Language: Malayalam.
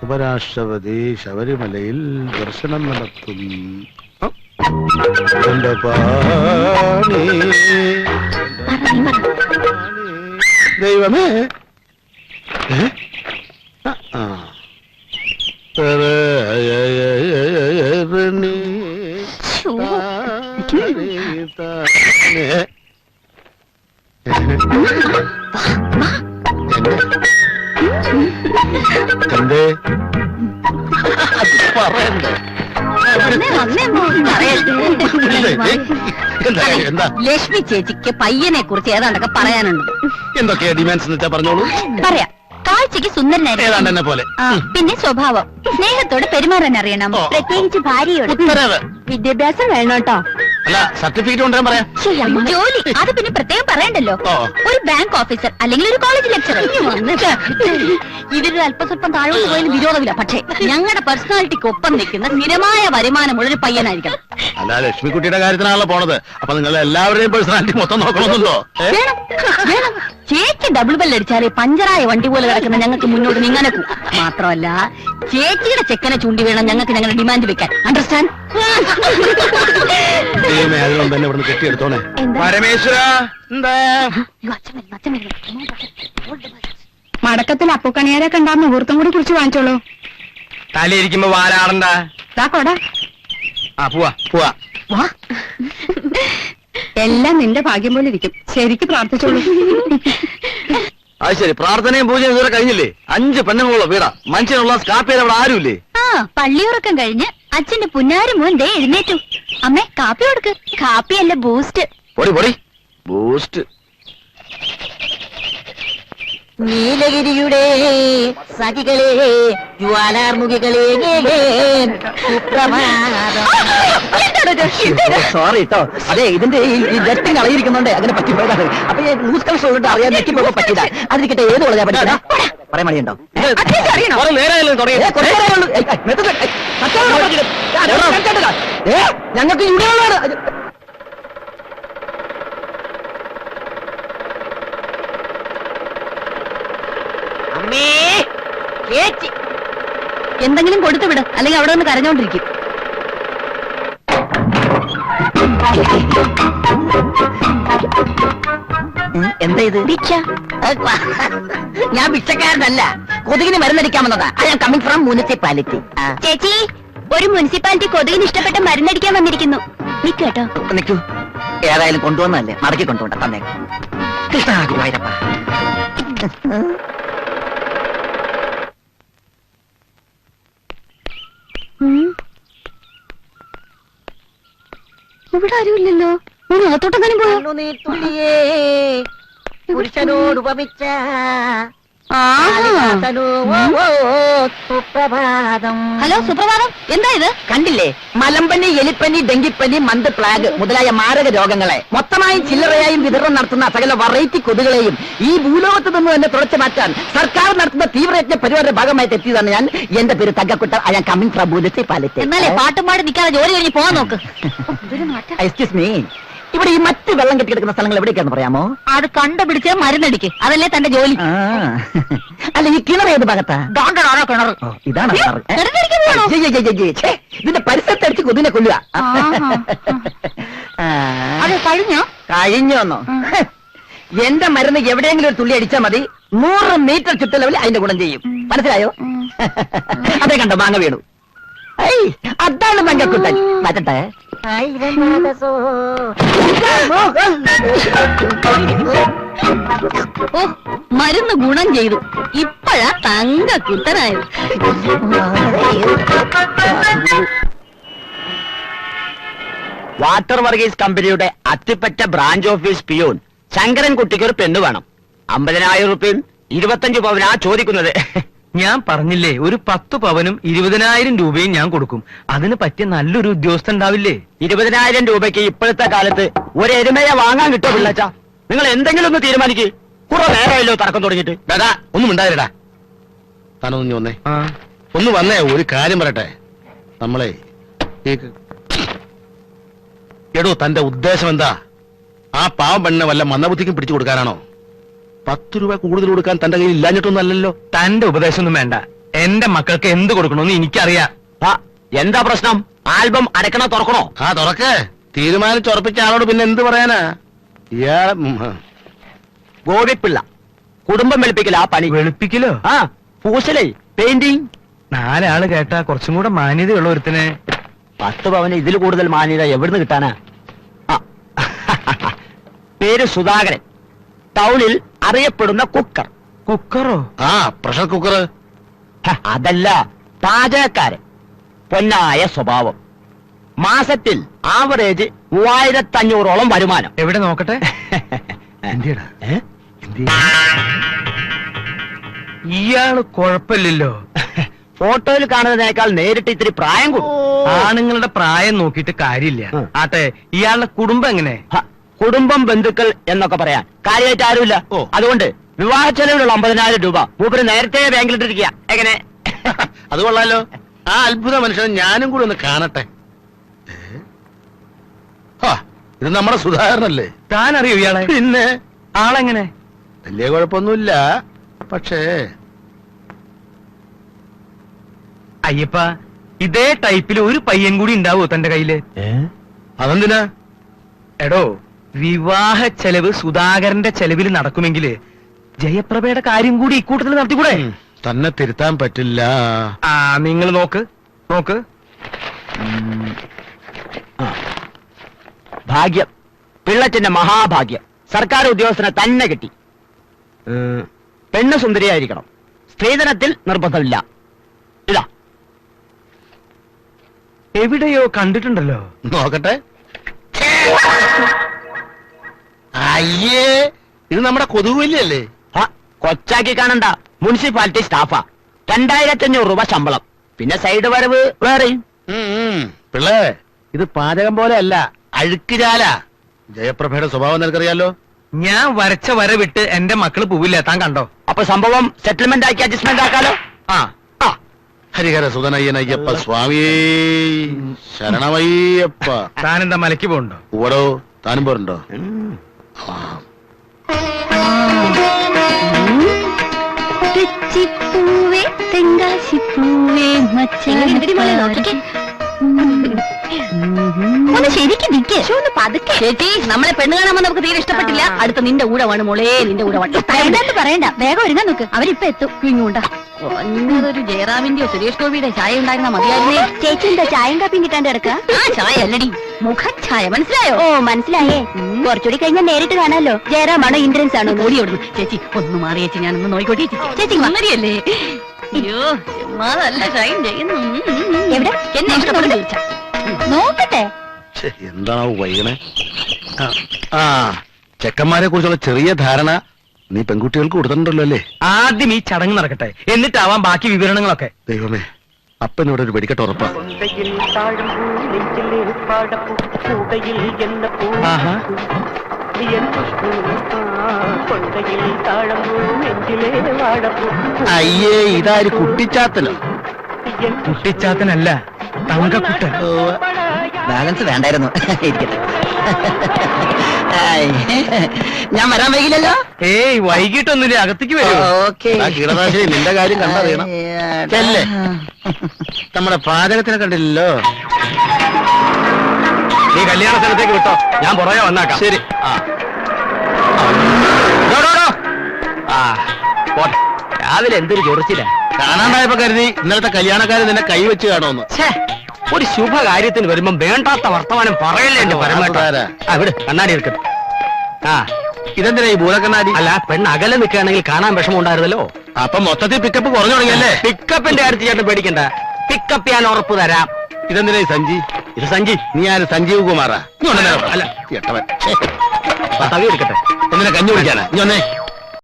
ഉപരാഷ്ട്രപതി ശബരിമലയിൽ ദർശനം നടത്തും. എന്റെ പാണി ദൈവമേ. എന്തേ പറയണ്ടേ? എന്താ ലക്ഷ്മി ചേച്ചിക്ക് പയ്യനെ കുറിച്ച് ഏതാണ്ടൊക്കെ പറയാനുണ്ട്. എന്തൊക്കെയാ ഡിമാൻഡ്സ് എന്ന് വെച്ചാ പറഞ്ഞോളൂ. പറയാം. കാഴ്ചക്ക് സുന്ദരനായിരുന്നു, ഏതാണ്ട് എന്നെ പോലെ. പിന്നെ സ്വഭാവം സ്നേഹത്തോടെ പെരുമാറാൻ അറിയണം, പ്രത്യേകിച്ച് ഭാര്യയോട്. വിദ്യാഭ്യാസം വേണം കേട്ടോ. അല്ല, സർട്ടിഫിക്കറ്റ് കൊണ്ടുവരാൻ പറയാം. ജോലി അത് പിന്നെ പ്രത്യേകം പറയണ്ടല്ലോ. ഒരു ബാങ്ക് ഓഫീസർ അല്ലെങ്കിൽ ഒരു കോളേജ് ലെക്ചറർ. ഇതൊരു അല്പസ്വല്പം താഴോട്ട് പോയാലും വിരോധമില്ല. പക്ഷേ ഞങ്ങളുടെ പേഴ്സണാലിറ്റിക്ക് ഒപ്പം നിൽക്കുന്ന സ്ഥിരമായ വരുമാനമുള്ള ഒരു പയ്യനായിരിക്കണം. അല്ല, ലക്ഷ്മിക്കുട്ടിയുടെ കാര്യത്തിനാണല്ലോ പോണത്. അപ്പൊ നിങ്ങൾ എല്ലാവരുടെയും പേഴ്സണാലിറ്റി മൊത്തം നോക്കണമെന്നുണ്ടോ? വേണം വേണം. ചേച്ചി ഡബിൾ ബെല്ലടിച്ചാലേ പഞ്ചറായ വണ്ടി പോലെ കിടക്കുന്ന ഞങ്ങൾക്ക് മുന്നോട്ട് നീങ്ങാനെ മാത്രമല്ല, ചേച്ചിയുടെ ചെക്കനെ ചൂണ്ടി വേണം ഞങ്ങൾക്ക് ഞങ്ങളുടെ ഡിമാൻഡ് വെക്കാൻ. അണ്ടർസ്റ്റാൻഡ്? അതിനൊന്നും തന്നെ ഇവിടുന്ന് കെട്ടിയെടുത്തോണേ. പരമേശ്വര, മടക്കത്തിൽ അപ്പുക്കണിയാരൊക്കെ ഉണ്ടാകുന്ന മുഹൂർത്തം കൂടി കുറിച്ച് വാങ്ങിച്ചോളൂ. തലയിരിക്കുമ്പോ വാലാടണ്ട. പോവാ പോവാ. എല്ലാം നിന്റെ ഭാഗ്യം പോലെ ഇരിക്കും. ശരിക്ക് പ്രാർത്ഥിച്ചോളൂ. അത് ശരി, പ്രാർത്ഥനയും പൂജയും ഇതുവരെ കഴിഞ്ഞില്ലേ? 5 പെണ്ണുങ്ങളുള്ള വീടാ. മനുഷ്യനുള്ള സ്കാപ്പിയിൽ അവിടെ ആരുമില്ലേ? പള്ളിയുറക്കം കഴിഞ്ഞ് അച്ഛന്റെ പുന്നാരി മോൻ ദേ എഴുന്നേറ്റു. അമ്മേ കാപ്പി കൊടുക്ക്. കാപ്പിയല്ല, ബൂസ്റ്റ്. പൊടി പൊടി ബൂസ്റ്റ്. നീലഗിരിയുടെ സഖികളെ, ജ്വാലാർമുഖികളെ, സോറി കേട്ടോ. അതെ, ഇതിന്റെ ഈ ജെറ്റിങ് അളയിരിക്കുന്നുണ്ട്, അങ്ങനെ പറ്റിപ്പോയതാണ്. അപ്പൊ ലൂസ് കളക്ഷൻ ഉള്ളത് അറിയാൻ നെറ്റിപ്പോ പറ്റില്ല. അതിരിക്കട്ടെ, ഏത് കൊള്ളാ പറ്റില്ല പറയാൻ മടിയുണ്ടോ? ഞങ്ങൾക്ക് ഇവിടെയുള്ളതാണ്. എന്തെങ്കിലും കൊടുത്തു വിട്, അല്ലെങ്കിൽ അവിടെ ഒന്ന് കരഞ്ഞോണ്ടിരിക്കും. എന്താ ഇത്? ഭിക്ഷ. ഞാൻ ഭിക്ഷക്കാരനല്ല, കൊതുകിന് മരുന്നടിക്കാൻ വന്നതാ. I am coming from municipality. ചേച്ചി, ഒരു മുനിസിപ്പാലിറ്റി കൊതുകിന് ഇഷ്ടപ്പെട്ട മരുന്നടിക്കാൻ വന്നിരിക്കുന്നു. നിക്കട്ടോ. നിൽക്കൂ. ഏതായാലും കൊണ്ടുവന്നല്ലേ, മടക്കി കൊണ്ടുപോണ്ട. തന്നെ കൃഷ്ണ ഗുരുവായൂരപ്പ. ഇവിടെ ആരുമില്ലല്ലോ. അകത്തോട്ടെങ്ങാനും പോയോ? പുരുഷനോട് ഉപമിച്ച സുപ്രഭാതം. ഹലോ, സുപ്രഭാതം. എന്താ ഇത്? കണ്ടില്ലേ? മലമ്പനി, എലിപ്പനി, ഡെങ്കിപ്പനി, മന്ത് പ്ലാഗ് മുതലായ മാരക രോഗങ്ങളെ മൊത്തമായും ചില്ലറയായും വിതരണം നടത്തുന്ന സകല വെറൈറ്റി കൊതുകളെയും ഈ ഭൂലോകത്ത് നിന്ന് തന്നെ തുടച്ചു മാറ്റാൻ സർക്കാർ നടത്തുന്ന തീവ്രയജ്ഞ പരിപാടിയുടെ ഭാഗമായിട്ട് എത്തിയതാണ് ഞാൻ. എന്റെ പേര് Thankakkutta. I am coming from municipality. എന്നാലേ പാട്ടും പാടി നിൽക്കാതെ ജോലി കഴിഞ്ഞ് പോകാൻ നോക്ക്. എക്സ്ക്യൂസ് മീ, ഇവിടെ ഈ മറ്റ് വെള്ളം കെട്ടിക്കിടക്കുന്ന സ്ഥലങ്ങൾ എവിടേക്കാന്ന് പറയാമോ? അത് കണ്ടുപിടിച്ച് മരുന്നടിക്ക്. അതല്ലേ തന്റെ ജോലി. അല്ല, ഈ കിണർ ഏത് ഭാഗത്താ? കിണർ ഇതാണ് കിണർ. ഇതിന്റെ പരിസരത്തടിച്ച് കൊതിനെ കൊല്ലുക. കഴിഞ്ഞോന്നോ? എന്റെ മരുന്ന് എവിടെയെങ്കിലും ഒരു തുള്ളി അടിച്ചാൽ മതി, 100 മീറ്റർ ചുറ്റളവിൽ അതിന്റെ ഗുണം ചെയ്യും. മനസ്സിലായോ? അതേ കണ്ടോ, മാങ്ങ വീണു. അതാണ് തങ്കക്കുട്ടൻ. മാറ്റട്ടെ. ഓ, മരുന്ന് ഗുണം ചെയ്തു. ഇപ്പഴാ തങ്കക്കുട്ടനായത്. വാട്ടർ വർഗീസ് കമ്പനിയുടെ അത്തിപ്പറ്റ ബ്രാഞ്ച് ഓഫീസ് പിയൂൺ ശങ്കരൻകുട്ടിക്ക് ഒരു പെണ്ണ് വേണം. 50,000 റുപ്യയും 25 പവനാ ചോദിക്കുന്നത്. ഞാൻ പറഞ്ഞില്ലേ, ഒരു 10 പവനും 20,000 രൂപയും ഞാൻ കൊടുക്കും. അതിന് പറ്റിയ നല്ലൊരു ഉദ്യോഗസ്ഥൻ ഉണ്ടാവില്ലേ? 20,000 രൂപയ്ക്ക് ഇപ്പോഴത്തെ കാലത്ത് ഒരു എരുമയെ വാങ്ങാൻ കിട്ടോ പിള്ളച്ച? നിങ്ങൾ എന്തെങ്കിലും ഒന്ന് തീരുമാനിക്ക്. കുറെ നേരമല്ലോ തർക്കം തുടങ്ങിയിട്ട്. ഡാ, ഒന്നും ഉണ്ടായിരടാ. താനൊന്നു വന്നേ. ഒന്ന് വന്നേ, ഒരു കാര്യം പറയട്ടെ. നമ്മളെ എടോ, തന്റെ ഉദ്ദേശം എന്താ? ആ പാവം പെണ്ണിനെ വല്ല മന്ദബുദ്ധിക്കും പിടിച്ചു കൊടുക്കാനാണോ? 10 രൂപ കൂടുതൽ കൊടുക്കാൻ തന്റെ കയ്യിൽ ഇല്ലാഞ്ഞിട്ടൊന്നും അല്ലല്ലോ. തന്റെ ഉപദേശമൊന്നും വേണ്ട. എന്റെ മക്കൾക്ക് എന്ത് കൊടുക്കണമെന്ന് എനിക്കറിയാം. ആ, എന്താ പ്രശ്നം? ആൽബം അടക്കണോ തുറക്കണോ? ആ തുറക്ക്. തീരുമാനിച്ചുറപ്പിച്ച ആളോട് പിന്നെ എന്ത് പറയാനാ? ഇയാളെ ഗോപിപ്പിള്ള കുടുംബം വെളുപ്പിക്കല ആ പണി. വെളുപ്പിക്കലോ? ആ, പൂശലേ, പെയിന്റിങ്. 4 ആള് കേട്ടാ കുറച്ചും കൂടെ മാന്യതയുള്ള ഒരുത്തനെ. 10 പവന് ഇതിൽ കൂടുതൽ മാന്യത എവിടുന്ന് കിട്ടാനാ? ആ, പേര് സുധാകരൻ. ടൗണിൽ അറിയപ്പെടുന്ന കുക്കർ. കുക്കറോ? ആ പ്രഷർ കുക്കർ. അതല്ല, പാചകക്കാരൻ. പൊന്നായ സ്വഭാവം. മാസത്തിൽ ആവറേജ് 3500ഓളം വരുമാനം. എവിടെ നോക്കട്ടെ. എന്തിയടാ? ഏ? ഇയാള് കുഴപ്പമില്ലല്ലോ. ഫോട്ടോയിൽ കാണുന്നതിനേക്കാൾ നേരിട്ട് ഇത്തിരി പ്രായം കൂടും. ആണുങ്ങളുടെ പ്രായം നോക്കിയിട്ട് കാര്യമില്ല. ഉം. ആട്ടെ, ഇയാളുടെ കുടുംബം എങ്ങനെ? കുടുംബം, ബന്ധുക്കൾ എന്നൊക്കെ പറയാൻ കാര്യമായിട്ട് ആരുമില്ല. ഓ. അതുകൊണ്ട് വിവാഹ ചെലവിലുള്ള 50,000 രൂപ മൂപ്പര് നേരത്തെ ബാങ്കിലിട്ടിരിക്കുക. എങ്ങനെ? അത് കൊള്ളാലോ. ആ അത്ഭുത മനുഷ്യനെ ഞാനും കൂടി ഒന്ന് കാണട്ടെ. ഇത് നമ്മുടെ സുധാകരനല്ലേ? താൻ അറിയോ ഇയാളെ? പിന്നെ ആളെങ്ങനെ? വലിയ കുഴപ്പമൊന്നുമില്ല. പക്ഷേ അയ്യപ്പ, ഇതേ ടൈപ്പിൽ ഒരു പയ്യൻ കൂടി ഉണ്ടാവോ തന്റെ കയ്യില്? അതെന്തിനാ? എടോ, വിവാഹ ചെലവ് സുധാകരന്റെ ചെലവിൽ നടക്കുമെങ്കില് ജയപ്രഭയുടെ കാര്യം കൂടി ഇക്കൂട്ടത്തിൽ നടത്തിക്കൂടെ? തന്നെ തിരുത്താൻ പറ്റില്ല. ആ, നിങ്ങൾ നോക്ക് നോക്ക്. ആ. ഭാഗ്യം, പിള്ളച്ചന്റെ മഹാഭാഗ്യം. സർക്കാർ ഉദ്യോഗസ്ഥനെ തന്നെ കിട്ടി. പെണ്ണ് സുന്ദരിയായിരിക്കണം. സ്ത്രീധനത്തിൽ നിർബന്ധമില്ല. ഇതാ. എവിടെയോ കണ്ടിട്ടുണ്ടല്ലോ. നോക്കട്ടെ. അയ്യേ, ഇത് നമ്മുടെ കൊതുകുവല്ലിയല്ലേ? കൊച്ചാക്കി കാണണ്ട, മുനിസിപ്പാലിറ്റി സ്റ്റാഫാ. 2500 രൂപ ശമ്പളം. പിന്നെ സൈഡ് വരവ് വേറെയും. പിള്ളേ, ഇത് പാചകം പോലെ അല്ല, അഴുക്കുചാല. ജയപ്രഭയുടെ സ്വഭാവം നിനക്കറിയാലോ. ഞാൻ വരച്ച വര വിട്ട് എന്റെ മക്കള് പോവില്ല. താൻ കണ്ടോ? അപ്പൊ സംഭവം സെറ്റിൽമെന്റ് ആക്കി അഡ്ജസ്റ്റ്മെന്റ് ആക്കാലോ. ആ, ആ, ഹരിഹര സുതനയ്യനയ്യപ്പ സ്വാമിയേ ശരണമയ്യപ്പ. താൻ എന്താ മലയ്ക്ക് പോകണ്ടോ? ഓടോ, താനും പോരുണ്ടോ? തെച്ചിപ്പൂവേ തെങ്കാശിപ്പൂവേ ഒന്ന് ശരിക്കും നിൽക്കേ. ഒന്ന് പതുക്കെ. ചേച്ചി, നമ്മളെ പെണ്ണ് കാണാൻ നമുക്ക് തീരെ ഇഷ്ടപ്പെട്ടില്ല. അടുത്ത നിന്റെ ഊഴമാണ് മോളെ, നിന്റെ ഊഴമാണ്. പറയണ്ട, വേഗം ഒരുങ്ങാൻ നോക്ക്. അവരിപ്പൊ എത്തും. ഇങ്ങോട്ടാ ഒരു ജയറാമിന്റെയോ സുരേഷ് ഗോപിയുടെ ചായ ഉണ്ടായിരുന്ന മതിയായിരുന്നേ. ചേച്ചി എന്താ ചായയും കാപ്പിയും കിട്ടാണ്ട് കിടക്കുക? ആ ചായ അല്ലടി, മുഖഛായ. മനസ്സിലായോ? ഓ മനസ്സിലായേ. കുറച്ചുകൂടി കഴിഞ്ഞാൽ നേരിട്ട് കാണാലോ. ജയറാമാണോ ഇന്ദ്രൻസ് ആണോ? ഓടി ഓടുന്നു. ചേച്ചി ഒന്ന് മാറി ചേച്ചി, ഞാനൊന്ന് നോയിക്കോട്ടെ. ചേച്ചി മങ്ങരിയല്ലേ? അയ്യോ, ചുമ്മാതല്ല ഷൈൻ ചെയ്യുന്നു. എവിടെ എന്നെ ഇഷ്ടപ്പെടുന്നു നോക്കട്ടെ. എന്താണോ വൈകണേ? ആ, ചെക്കന്മാരെ കുറിച്ചുള്ള ചെറിയ ധാരണ നീ പെൺകുട്ടികൾക്ക് കൊടുത്തിട്ടുണ്ടല്ലോ അല്ലേ? ആദ്യം ഈ ചടങ്ങ് നടക്കട്ടെ, എന്നിട്ടാവാം ബാക്കി വിവരണങ്ങളൊക്കെ. ദൈവമേ, അപ്പനോട് ഒരു വെടിക്കെട്ട് ഉറപ്പാ. ആഹാ, അയ്യേ, ഇതാര് കുട്ടിച്ചാത്തനോ? കുട്ടിച്ചാത്തനല്ല, തങ്കക്കുട്ടൻ. ബാലൻസ് വേണ്ടായിരുന്നു. ഇരിക്കട്ടെ. ഞാൻ വരാൻ വൈകില്ലല്ലോ. ഏയ്, വൈകിട്ടൊന്നുമില്ല, അകത്തേക്ക് വരൂ. ഓക്കെ. ആ കീടനാശിനി നിന്റെ കാര്യം കണ്ടറിയണം. ചെല്ലേ, നമ്മുടെ പാചകത്തിനെ കണ്ടില്ലല്ലോ. നീ കല്യാണ സ്ഥലത്തേക്ക് വിട്ടോ, ഞാൻ പുറകെ വന്നാക്കാം. ശരി. പോട്ടെ. രാവിലെ എന്തൊരു ചൊറിച്ചില്ല. കാണാണ്ടായപ്പോ കരുതി ഇന്നലത്തെ കല്യാണക്കാര് നിന്നെ കൈവച്ച് കാണുമെന്ന്. ഒരു ശുഭകാര്യത്തിന് വരുമ്പോ വേണ്ടാത്ത വർത്തമാനം പറയല്ലേ എന്റെ പരമാവധി. വിട്, കണ്ണാടി എടുക്കട്ടെ. ആ, ഇതെന്തിനാ ഈ ഭൂതക്കണ്ണാടി? അല്ല, പെണ്ണ് അകലെ നിൽക്കുകയാണെങ്കിൽ കാണാൻ വിഷമം ഉണ്ടായിരുന്നല്ലോ. അപ്പൊ മൊത്തത്തിൽ പിക്കപ്പ് കുറഞ്ഞു തുടങ്ങിയല്ലേ? പിക്കപ്പിന്റെ കാര്യത്തിൽ ചേട്ടൻ പേടിക്കണ്ട, പിക്കപ്പ് ഞാൻ ഉറപ്പ് തരാം. ഇതെന്തിനാ ഈ സഞ്ജി? ഇത് സഞ്ജി. നീ ആര്? സഞ്ജീവ് കുമാറാ? അല്ല, എട്ടവൻ. തവി എടുക്കട്ടെ. എന്തിനാ കഞ്ഞി കുടിക്കാനാ? ഇനി വന്നേ.